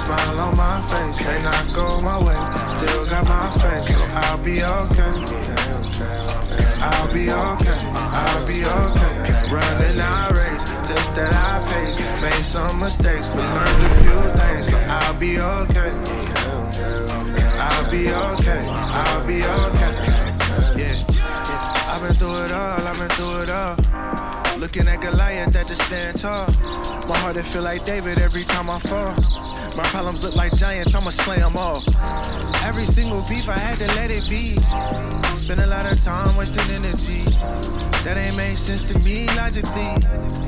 smile on my face. May not go my way, still got my faith, so I'll be okay. I'll be okay, I'll be okay. Running our race, just that I pace. Made some mistakes, but learned a few things, so I'll be okay. I'll be okay, I'll be okay. Yeah, I've been through it all, I've been through it all. Looking at Goliath at the stand tall. My heart, it feel like David every time I fall. My problems look like giants, I'ma slay them all. Every single beef, I had to let it be. Spend a lot of time wasting energy. That ain't made sense to me logically.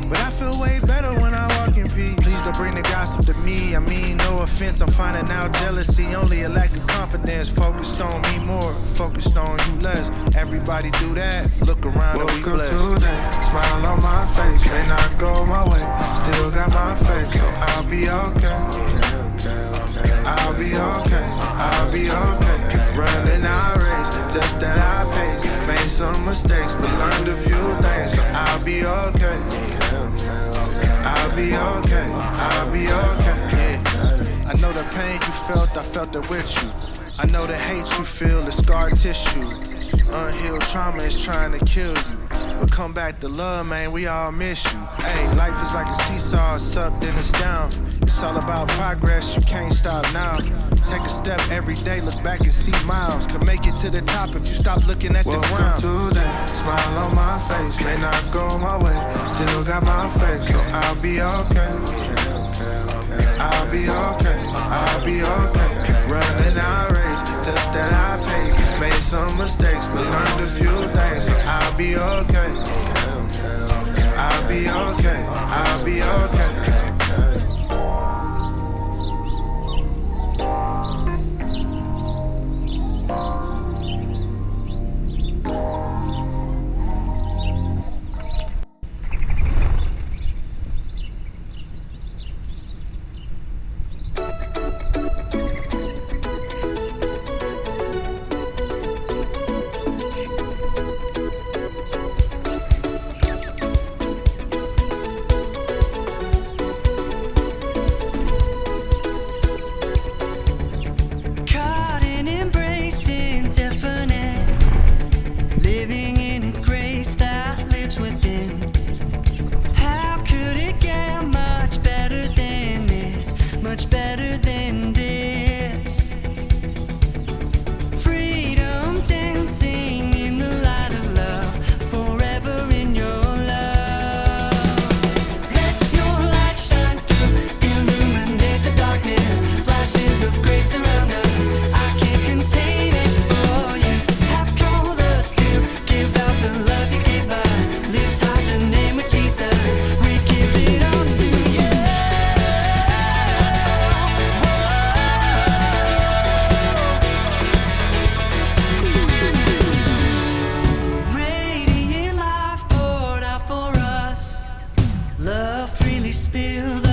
But I feel way better when I walk in peace. Please don't bring the gossip to me. I mean, no offense, I'm finding out jealousy. Only a lack of confidence. Focused on me more, focused on you less. Everybody do that, look around and we blessed. Welcome to that, smile on my face. May not go my way, still got my faith, so I'll be okay. I'll be okay, I'll be okay. Running our race, just that I pace. Made some mistakes, but learned a few things, so I'll be okay. I'll be okay, I'll be okay. Yeah. I know the pain you felt, I felt it with you. I know the hate you feel, the scar tissue. Unhealed trauma is trying to kill you. But come back to love, man, we all miss you. Hey, life is like a seesaw, it's up, then it's down. It's all about progress, you can't stop now. Take a step every day, look back and see miles. Can make it to the top if you stop looking at the ground. Welcome to that, smile on my face. May not go my way, still got my faith, so I'll be okay. I'll be okay, I'll be okay. Running our race, just that I pace. Made some mistakes, but learned a few things, so I'll be okay. I'll be okay, I'll be okay. Love freely spilled